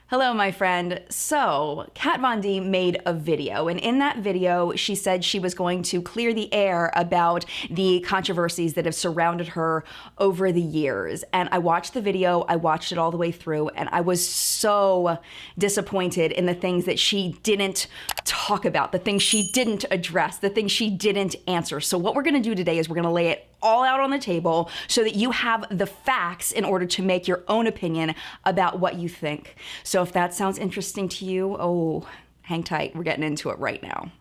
Hello, my friend. So, Kat Von D made a video, and in that video, she said she was going to clear the air about the controversies that have surrounded her over the years. And I watched the video, I watched it all the way through, and I was so disappointed in the things that she didn't talk about, the things she didn't address, the things she didn't answer. So what we're gonna do today is we're gonna lay it all out on the table so that you have the facts in order to make your own opinion about what you think. So if that sounds interesting to you, oh, hang tight, we're getting into it right now.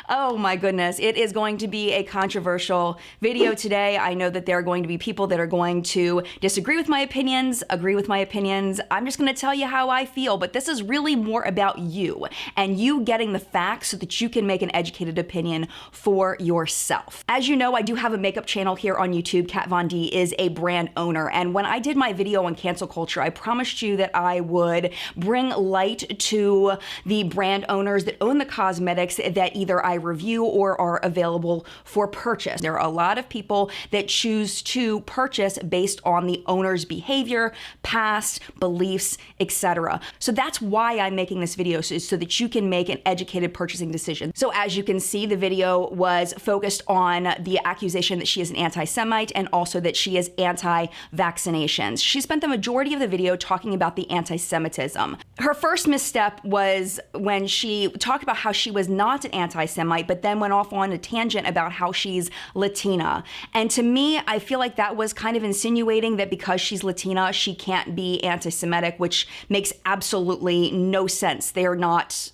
Oh my goodness, it is going to be a controversial video today. I know that there are going to be people that are going to disagree with my opinions, agree with my opinions. I'm just gonna tell you how I feel, but this is really more about you and you getting the facts so that you can make an educated opinion for yourself. As you know, I do have a makeup channel here on YouTube. Kat Von D is a brand owner, and when I did my video on cancel culture, I promised you that I would bring light to the brand owners that own the cosmetics that either I review or are available for purchase. There are a lot of people that choose to purchase based on the owner's behavior, past beliefs, etc. So that's why I'm making this video, so that you can make an educated purchasing decision. So as you can see, the video was focused on the accusation that she is an anti-Semite and also that she is anti-vaccinations. She spent the majority of the video talking about the anti-Semitism. Her first misstep was when she talked about how she was not an anti-Semite, but then went off on a tangent about how she's Latina. And to me, I feel like that was kind of insinuating that because she's Latina, she can't be anti-Semitic, which makes absolutely no sense. They're not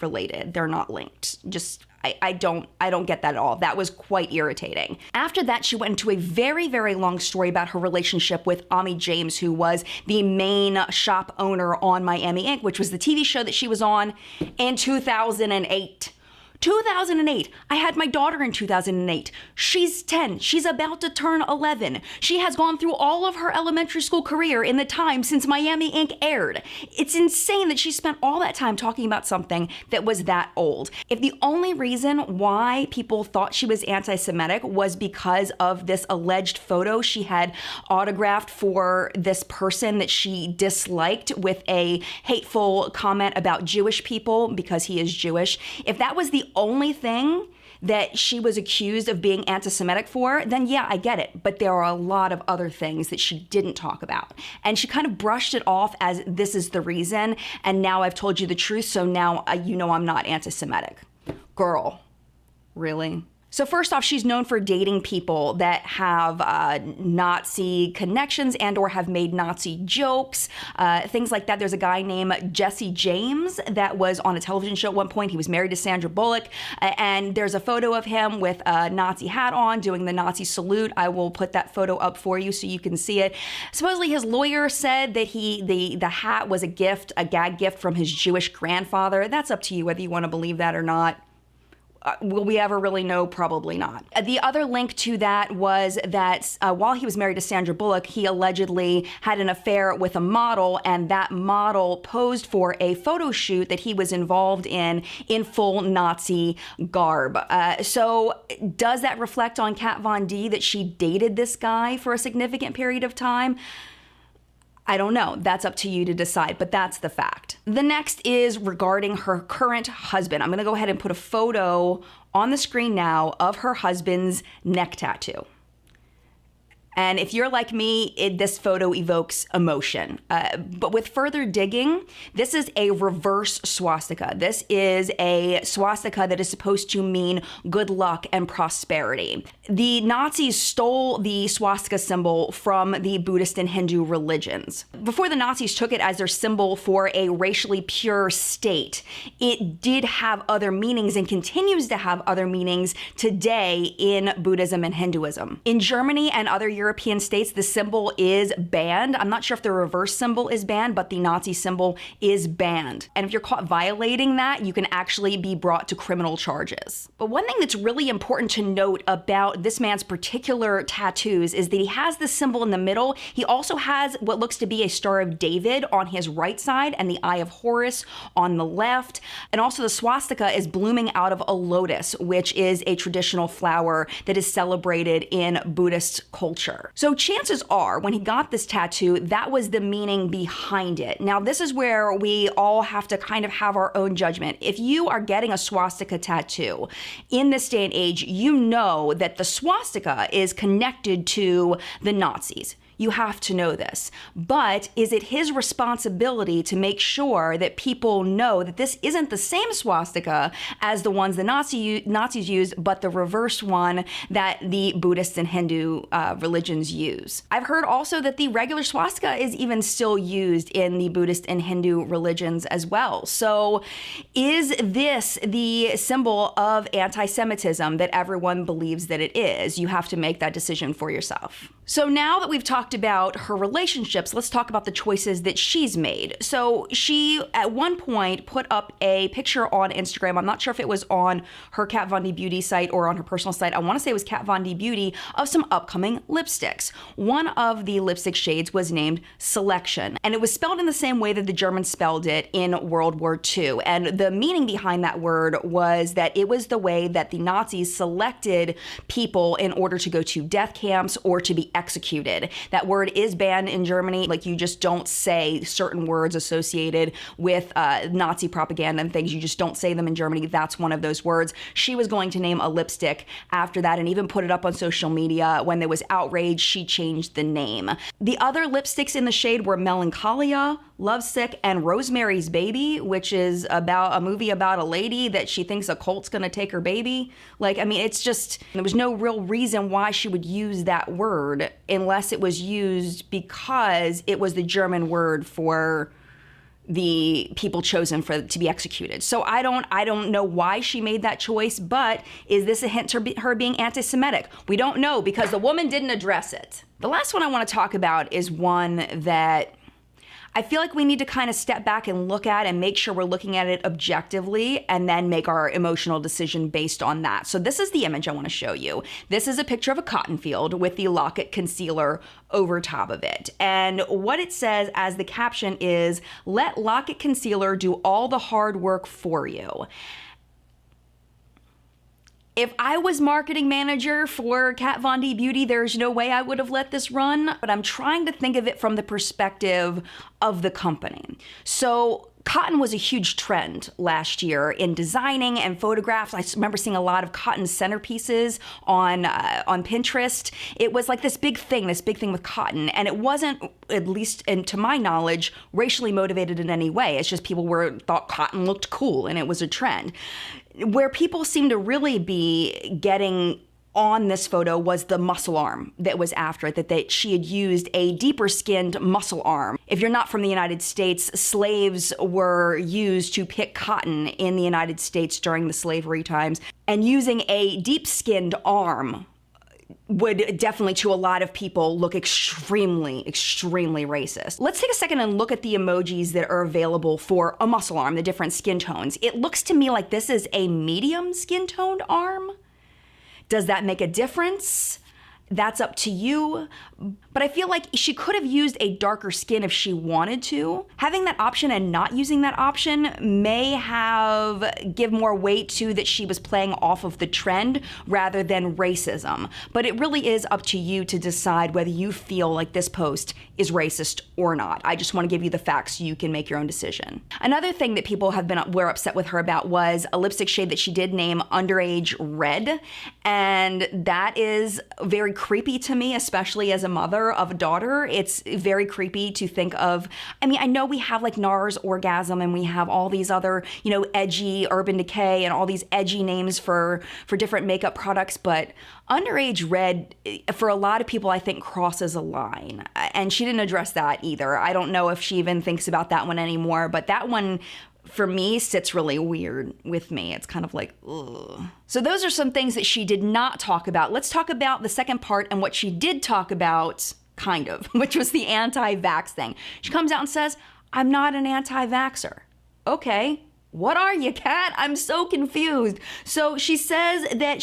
related. They're not linked. Just I don't get that at all. That was quite irritating. After that, she went into a very, very long story about her relationship with Ami James, who was the main shop owner on Miami Ink., which was the TV show that she was on in 2008. 2008. I had my daughter in 2008. She's 10. She's about to turn 11. She has gone through all of her elementary school career in the time since Miami Ink. Aired. It's insane that she spent all that time talking about something that was that old. If the only reason why people thought she was anti-Semitic was because of this alleged photo she had autographed for this person that she disliked with a hateful comment about Jewish people because he is Jewish, if that was the only thing that she was accused of being anti-Semitic for, then yeah, I get it. But there are a lot of other things that she didn't talk about. And she kind of brushed it off as this is the reason, and now I've told you the truth, so now you know I'm not anti-Semitic. Girl, really? So first off, she's known for dating people that have Nazi connections and or have made Nazi jokes, things like that. There's a guy named Jesse James that was on a television show at one point. He was married to Sandra Bullock, and there's a photo of him with a Nazi hat on doing the Nazi salute. I will put that photo up for you so you can see it. Supposedly his lawyer said that the hat was a gift, a gag gift from his Jewish grandfather. That's up to you whether you want to believe that or not. Will we ever really know? Probably not. The other link to that was that while he was married to Sandra Bullock, he allegedly had an affair with a model, and that model posed for a photo shoot that he was involved in full Nazi garb. So does that reflect on Kat Von D that she dated this guy for a significant period of time? I don't know. That's up to you to decide, but that's the fact. The next is regarding her current husband. I'm gonna go ahead and put a photo on the screen now of her husband's neck tattoo. And if you're like me, this photo evokes emotion. But with further digging, this is a reverse swastika. This is a swastika that is supposed to mean good luck and prosperity. The Nazis stole the swastika symbol from the Buddhist and Hindu religions. Before the Nazis took it as their symbol for a racially pure state, it did have other meanings and continues to have other meanings today in Buddhism and Hinduism. In Germany and other European states, the symbol is banned. I'm not sure if the reverse symbol is banned, but the Nazi symbol is banned. And if you're caught violating that, you can actually be brought to criminal charges. But one thing that's really important to note about this man's particular tattoos is that he has the symbol in the middle. He also has what looks to be a Star of David on his right side and the Eye of Horus on the left. And also the swastika is blooming out of a lotus, which is a traditional flower that is celebrated in Buddhist culture. Hitler. So chances are when he got this tattoo, that was the meaning behind it. Now, this is where we all have to kind of have our own judgment. If you are getting a swastika tattoo in this day and age, you know that the swastika is connected to the Nazis. You have to know this. But is it his responsibility to make sure that people know that this isn't the same swastika as the ones the Nazis used, but the reverse one that the Buddhists and Hindu religions use? I've heard also that the regular swastika is even still used in the Buddhist and Hindu religions as well. So is this the symbol of anti-Semitism that everyone believes that it is? You have to make that decision for yourself. So now that we've talked about her relationships, let's talk about the choices that she's made. So she, at one point, put up a picture on Instagram. I'm not sure if it was on her Kat Von D Beauty site or on her personal site. I want to say it was Kat Von D Beauty, of some upcoming lipsticks. One of the lipstick shades was named Selektion, and it was spelled in the same way that the Germans spelled it in World War II. And the meaning behind that word was that it was the way that the Nazis selected people in order to go to death camps or to be executed. That word is banned in Germany. Like, you just don't say certain words associated with Nazi propaganda and things. You just don't say them in Germany. That's one of those words. She was going to name a lipstick after that and even put it up on social media. When there was outrage, she changed the name. The other lipsticks in the shade were Melancholia, Lovesick, and Rosemary's Baby, which is about a movie about a lady that she thinks a cult's gonna take her baby. Like, I mean, it's just, there was no real reason why she would use that word unless it was used because it was the German word for the people chosen to be executed. So I don't know why she made that choice, but is this a hint to her being anti-Semitic? We don't know because the woman didn't address it. The last one I want to talk about is one that I feel like we need to kind of step back and look at and make sure we're looking at it objectively and then make our emotional decision based on that. So this is the image I want to show you. This is a picture of a cotton field with the Lock-It concealer over top of it. And what it says as the caption is, "Let Lock-It concealer do all the hard work for you." If I was marketing manager for Kat Von D Beauty, there's no way I would have let this run, but I'm trying to think of it from the perspective of the company. So cotton was a huge trend last year in designing and photographs. I remember seeing a lot of cotton centerpieces on Pinterest. It was like this big thing with cotton, and it wasn't, at least to my knowledge, racially motivated in any way. It's just people thought cotton looked cool and it was a trend. Where people seem to really be getting on this photo was the muscle arm that was after it, that she had used a deeper skinned muscle arm. If you're not from the United States, slaves were used to pick cotton in the United States during the slavery times, and using a deep skinned arm would definitely, to a lot of people, look extremely, extremely racist. Let's take a second and look at the emojis that are available for a muscle arm, the different skin tones. It looks to me like this is a medium skin toned arm. Does that make a difference? That's up to you. But I feel like she could have used a darker skin if she wanted to. Having that option and not using that option may give more weight to that she was playing off of the trend rather than racism. But it really is up to you to decide whether you feel like this post is racist or not. I just want to give you the facts so you can make your own decision. Another thing that people were upset with her about was a lipstick shade that she did name Underage Red. And that is very creepy to me, especially as a mother of a daughter. It's very creepy to think of. I mean, I know we have like NARS Orgasm and we have all these other, edgy Urban Decay and all these edgy names for different makeup products, but Underage Red, for a lot of people, I think crosses a line. And she didn't address that either. I don't know if she even thinks about that one anymore, but that one, for me, sits really weird with me. It's kind of like, ugh. So those are some things that she did not talk about. Let's talk about the second part and what she did talk about, kind of, which was the anti-vax thing. She comes out and says, "I'm not an anti-vaxxer." Okay, What are you, Kat? I'm so confused. So she says that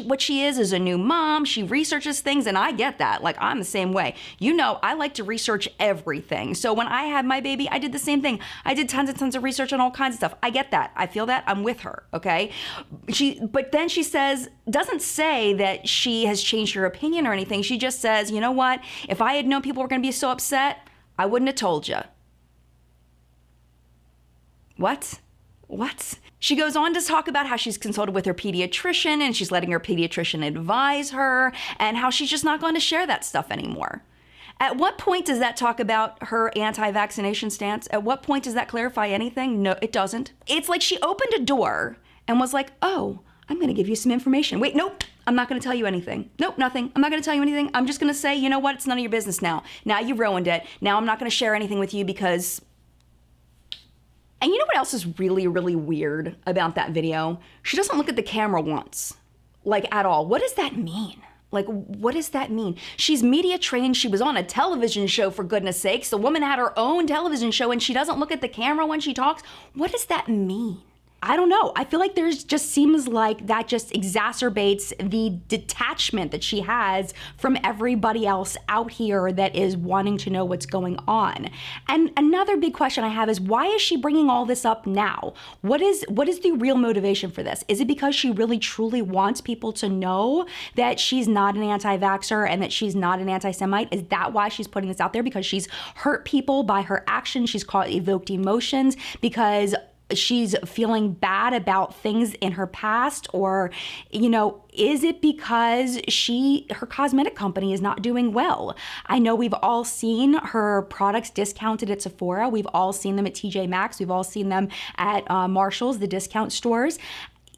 what she is a new mom. She researches things, and I get that. Like, I'm the same way. You know, I like to research everything. So when I had my baby, I did the same thing. I did tons and tons of research on all kinds of stuff. I get that. I feel that. I'm with her, okay? But then she doesn't say that she has changed her opinion or anything. She just says, you know what? If I had known people were going to be so upset, I wouldn't have told you. What? She goes on to talk about how she's consulted with her pediatrician and she's letting her pediatrician advise her and how she's just not going to share that stuff anymore. At what point does that talk about her anti-vaccination stance? At what point does that clarify anything? No, it doesn't. It's like she opened a door and was like, oh, I'm going to give you some information. Wait, nope. I'm not going to tell you anything. Nope, nothing. I'm not going to tell you anything. I'm just going to say, you know what? It's none of your business now. Now you ruined it. Now I'm not going to share anything with you because... And you know what else is really, really weird about that video? She doesn't look at the camera once, like at all. What does that mean? Like, what does that mean? She's media trained. She was on a television show, for goodness sakes. The woman had her own television show and she doesn't look at the camera when she talks. What does that mean? I don't know. I feel like just seems like that just exacerbates the detachment that she has from everybody else out here that is wanting to know what's going on. And another big question I have is, why is she bringing all this up now? What is the real motivation for this? Is it because she really truly wants people to know that she's not an anti-vaxxer and that she's not an anti-Semite? Is that why she's putting this out there? Because she's hurt people by her actions? She's evoked emotions because she's feeling bad about things in her past? Or, you know, is it because her cosmetic company is not doing well? I know we've all seen her products discounted at Sephora. We've all seen them at TJ Maxx. We've all seen them at Marshall's, the discount stores.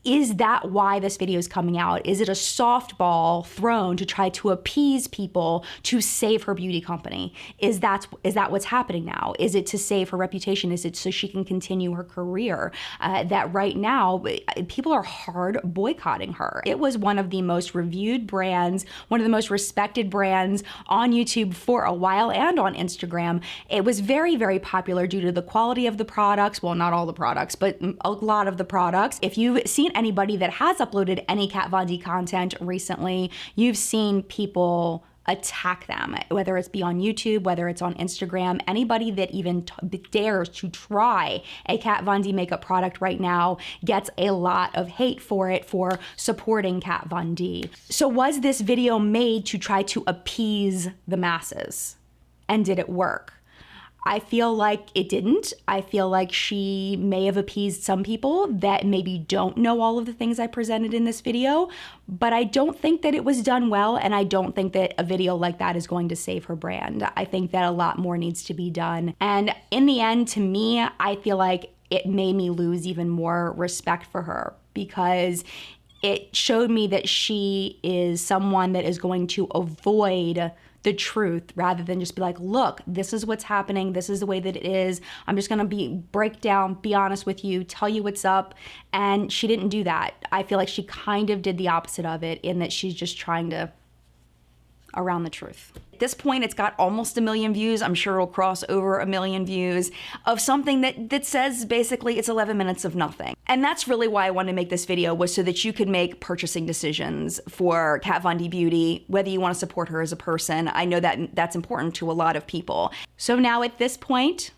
Is that why this video is coming out? Is it a softball thrown to try to appease people to save her beauty company? Is that what's happening now? Is it to save her reputation? Is it so she can continue her career? That right now, people are hard boycotting her. It was one of the most reviewed brands, one of the most respected brands on YouTube for a while and on Instagram. It was very, very popular due to the quality of the products. Well, not all the products, but a lot of the products. If you've seen anybody that has uploaded any Kat Von D content recently, you've seen people attack them, whether it's be on YouTube, whether it's on Instagram. Anybody that even dares to try a Kat Von D makeup product right now gets a lot of hate for it, for supporting Kat Von D. So was this video made to try to appease the masses? And did it work? I feel like it didn't. I feel like she may have appeased some people that maybe don't know all of the things I presented in this video, but I don't think that it was done well, and I don't think that a video like that is going to save her brand. I think that a lot more needs to be done. And in the end, to me, I feel like it made me lose even more respect for her, because it showed me that she is someone that is going to avoid the truth rather than just be like, look, this is what's happening. This is the way that it is. I'm just going to break down, be honest with you, tell you what's up. And she didn't do that. I feel like she kind of did the opposite of it, in that she's just trying to around the truth. At this point, it's got almost 1 million views. I'm sure it'll cross over 1 million views of something that says basically it's 11 minutes of nothing. And that's really why I wanted to make this video, was so that you could make purchasing decisions for Kat Von D Beauty, whether you want to support her as a person. I know that that's important to a lot of people. So now at this point,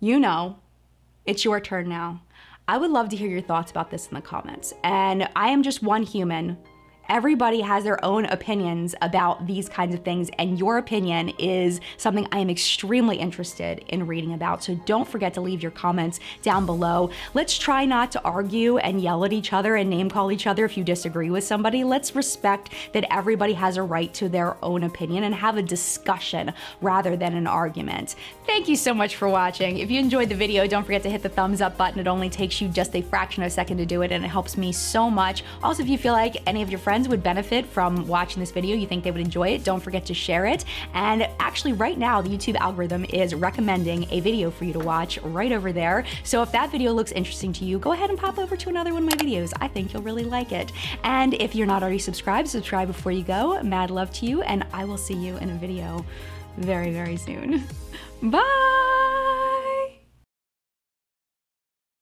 you know, it's your turn now. I would love to hear your thoughts about this in the comments. And I am just one human. Everybody has their own opinions about these kinds of things, and your opinion is something I am extremely interested in reading about. So don't forget to leave your comments down below. Let's try not to argue and yell at each other and name call each other if you disagree with somebody. Let's respect that everybody has a right to their own opinion and have a discussion rather than an argument. Thank you so much for watching. If you enjoyed the video, don't forget to hit the thumbs up button. It only takes you just a fraction of a second to do it, and it helps me so much. Also, if you feel like any of your friends would benefit from watching this video, you think they would enjoy it, don't forget to share it. And actually right now, the YouTube algorithm is recommending a video for you to watch right over there. So if that video looks interesting to you, go ahead and pop over to another one of my videos. I think you'll really like it. And if you're not already subscribed, subscribe before you go. Mad love to you, and I will see you in a video very, very soon. Bye!